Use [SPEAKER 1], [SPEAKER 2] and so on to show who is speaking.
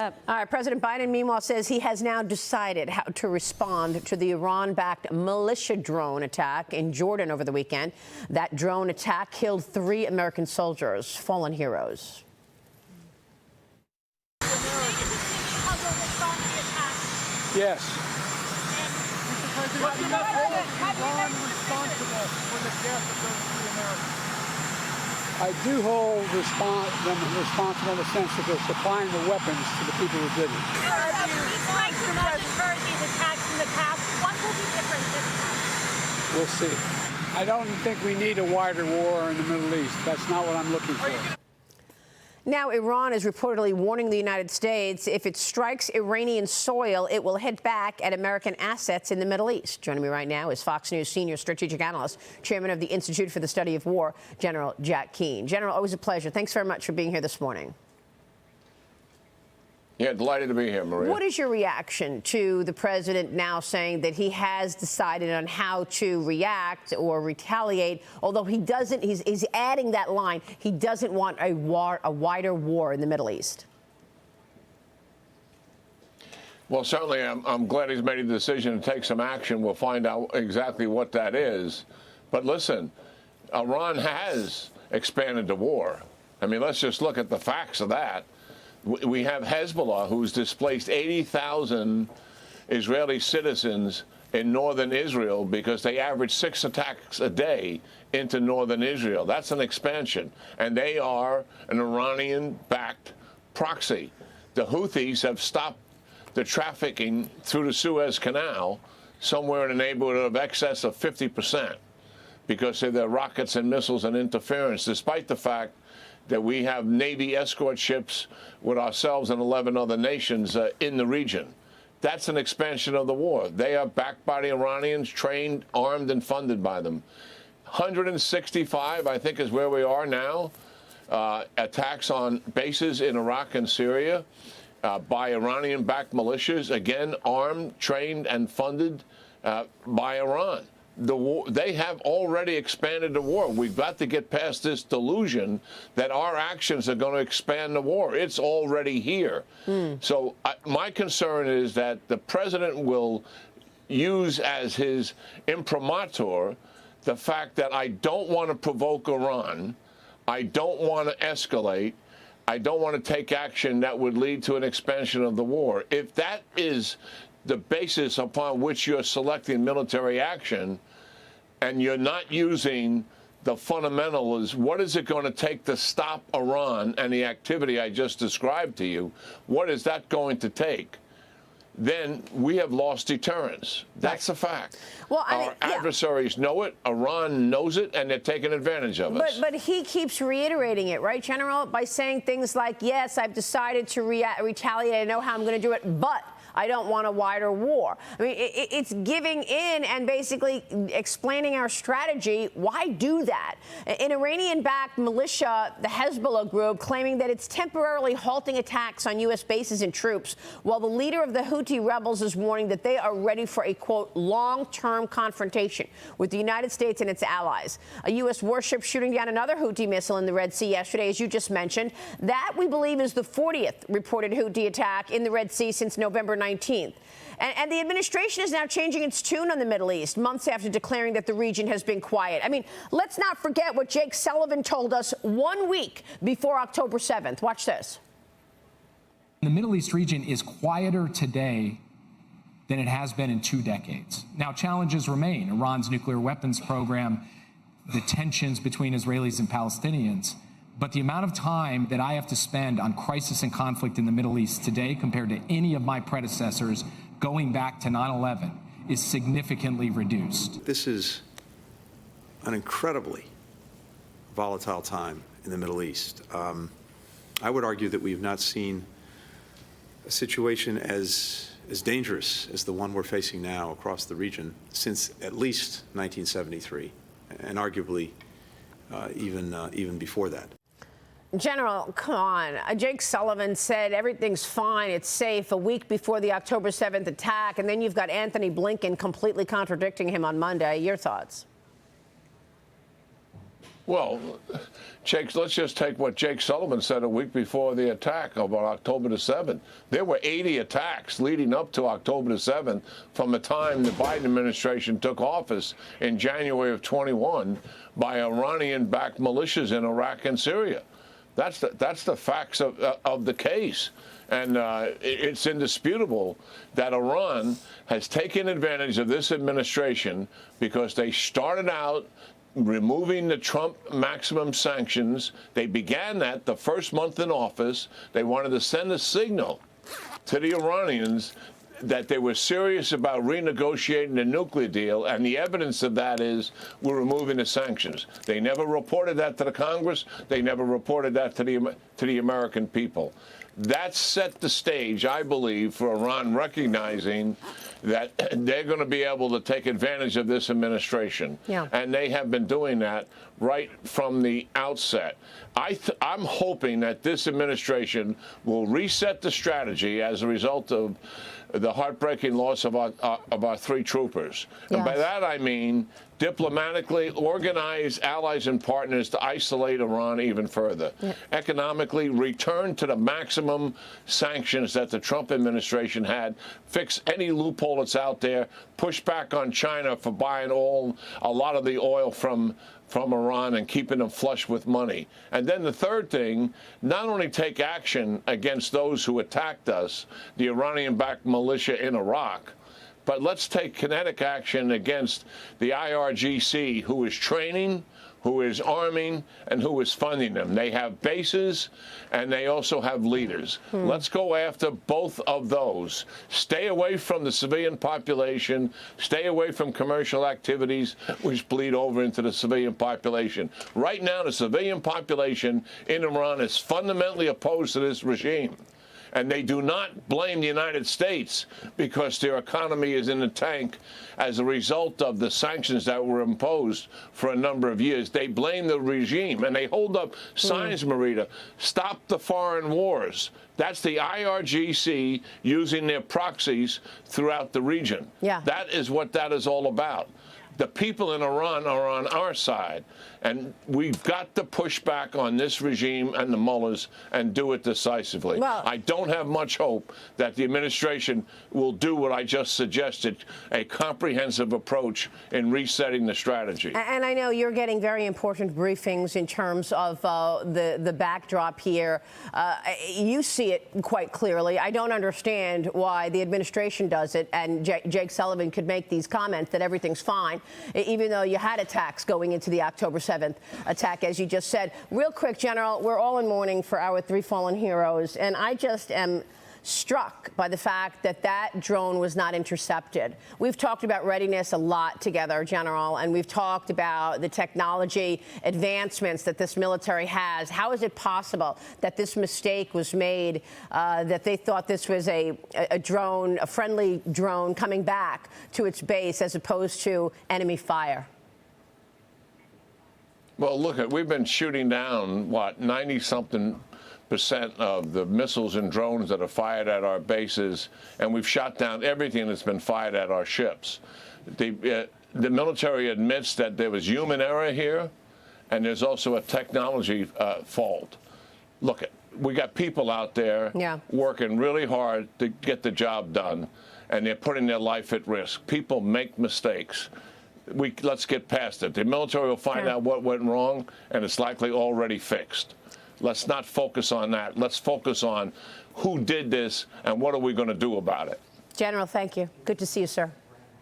[SPEAKER 1] up.
[SPEAKER 2] All right, President Biden, meanwhile, says he has now decided how to respond to the Iran-backed militia drone attack in Jordan over the weekend. That drone attack killed 3 American soldiers, fallen heroes.
[SPEAKER 3] Yes. Mr. President, do not hold Iran responsible for the death of those 3 Americans. I do hold them responsible in the sense that they're supplying the weapons to the people who did it.
[SPEAKER 1] Strikes have not deterred these attacks in the past. What will be different this time?
[SPEAKER 3] We'll see. I don't think we need a wider war in the Middle East. That's not what I'm looking for.
[SPEAKER 2] Now, Iran is reportedly warning the United States if it strikes Iranian soil, it will hit back at American assets in the Middle East. Joining me right now is Fox News senior strategic analyst, chairman of the Institute for the Study of War, General Jack Keane. General, always a pleasure. Thanks very much for being here this morning.
[SPEAKER 4] Yeah, delighted to be here, Maria.
[SPEAKER 2] What is your reaction to the president now saying that he has decided on how to react or retaliate, although he doesn't, he's adding that line, he doesn't want a wider war in the Middle East?
[SPEAKER 4] Well, certainly, I'm glad he's made a decision to take some action. We'll find out exactly what that is. But listen, Iran has expanded the war. I mean, let's just look at the facts of that. We have Hezbollah, who's displaced 80,000 Israeli citizens in northern Israel because they average 6 attacks a day into northern Israel. That's an expansion. And they are an Iranian-backed proxy. The Houthis have stopped the trafficking through the Suez Canal somewhere in the neighborhood of excess of 50% because of their rockets and missiles and interference, despite the fact that we have Navy escort ships with ourselves and 11 other nations in the region. That's an expansion of the war. They are backed by the Iranians, trained, armed, and funded by them. 165, I think, is where we are now. Attacks on bases in Iraq and Syria by Iranian-backed militias, again, armed, trained, and funded by Iran. They have already expanded the war. We've got to get past this delusion that our actions are going to expand the war. It's already here. So my concern is that the president will use as his imprimatur the fact that I don't want to provoke Iran, I don't want to escalate, I don't want to take action that would lead to an expansion of the war. If that is the basis upon which you're selecting military action, and you're not using the fundamentals, what is it going to take to stop Iran and the activity I just described to you? What is that going to take? Then we have lost deterrence. That's a fact. Well, our adversaries know it, Iran knows it, and they're taking advantage of us.
[SPEAKER 2] But he keeps reiterating it, right, General, by saying things like, yes, I've decided to retaliate, I know how I'm going to do it, but I don't want a wider war. I mean, it's giving in and basically explaining our strategy. Why do that? An Iranian-backed militia, the Hezbollah group, claiming that it's temporarily halting attacks on U.S. bases and troops, while the leader of the Houthi rebels is warning that they are ready for a, quote, long-term confrontation with the United States and its allies. A U.S. warship shooting down another Houthi missile in the Red Sea yesterday, as you just mentioned. That, we believe, is the 40th reported Houthi attack in the Red Sea since November 19th. And the administration is now changing its tune on the Middle East, months after declaring that the region has been quiet. I mean, let's not forget what Jake Sullivan told us 1 week before October 7th. Watch this.
[SPEAKER 5] The Middle East region is quieter today than it has been in 2 decades. Now, challenges remain. Iran's nuclear weapons program, the tensions between Israelis and Palestinians. But the amount of time that I have to spend on crisis and conflict in the Middle East today compared to any of my predecessors going back to 9/11 is significantly reduced.
[SPEAKER 6] This is an incredibly volatile time in the Middle East. I would argue that we've not seen a situation as dangerous as the one we're facing now across the region since at least 1973, and arguably even before that.
[SPEAKER 2] General, come on. Jake Sullivan said everything's fine, it's safe, a week before the October 7th attack, and then you've got Anthony Blinken completely contradicting him on Monday. Your thoughts?
[SPEAKER 4] Well, Jake, let's just take what Jake Sullivan said a week before the attack of October the 7th. There were 80 attacks leading up to October the 7th from the time the Biden administration took office in January of 21 by Iranian-backed militias in Iraq and Syria. That's the facts of the case. And it's indisputable that Iran has taken advantage of this administration because they started out removing the Trump maximum sanctions. They began that the first month in office. They wanted to send a signal to the Iranians that they were serious about renegotiating the nuclear deal, and the evidence of that is we're removing the sanctions. They never reported that to the Congress. They never reported that to the American people. That set the stage, I believe, for Iran recognizing that they're going to be able to take advantage of this administration.
[SPEAKER 2] Yeah.
[SPEAKER 4] And they have been doing that right from the outset. I'm hoping that this administration will reset the strategy as a result of the heartbreaking loss of our 3 troopers. Yes. And by that I mean diplomatically organize allies and partners to isolate Iran even further. Yeah. Economically, return to the maximum sanctions that the Trump administration had, fix any loophole that's out there, push back on China for buying a lot of the oil from Iran and keeping them flush with money. And then the third thing, not only take action against those who attacked us, the Iranian-backed militia in Iraq, but let's take kinetic action against the IRGC, who is training, who is arming, and who is funding them. They have bases, and they also have leaders. Let's go after both of those. Stay away from the civilian population. Stay away from commercial activities, which bleed over into the civilian population. Right now, the civilian population in Iran is fundamentally opposed to this regime. And they do not blame the United States because their economy is in the tank as a result of the sanctions that were imposed for a number of years. They blame the regime, and they hold up signs, Marita, stop the foreign wars. That's the IRGC using their proxies throughout the region. Yeah. That is what that is all about. The people in Iran are on our side, and we've got to push back on this regime and the mullahs and do it decisively. Well, I don't have much hope that the administration will do what I just suggested, a comprehensive approach in resetting the strategy.
[SPEAKER 2] And I know you're getting very important briefings in terms of the backdrop here. You see it quite clearly. I don't understand why the administration does it, and Jake Sullivan could make these comments that everything's fine, even though you had attacks going into the October 7th attack, as you just said. Real quick, General, we're all in mourning for our 3 fallen heroes, and I just am struck by the fact that that drone was not intercepted. We've talked about readiness a lot together, General, and we've talked about the technology advancements that this military has. How is it possible that this mistake was made, that they thought this was a drone, a friendly drone coming back to its base as opposed to enemy fire?
[SPEAKER 4] Well, look, we've been shooting down, 90-something% of the missiles and drones that are fired at our bases, and we've shot down everything that's been fired at our ships. The military admits that there was human error here, and there's also a technology fault. Look, we got people out there working really hard to get the job done, and they're putting their life at risk. People make mistakes. Let's get past it. The military will find out what went wrong, and it's likely already fixed. Let's not focus on that. Let's focus on who did this and what are we going to do about it.
[SPEAKER 2] General, thank you. Good to see you, sir.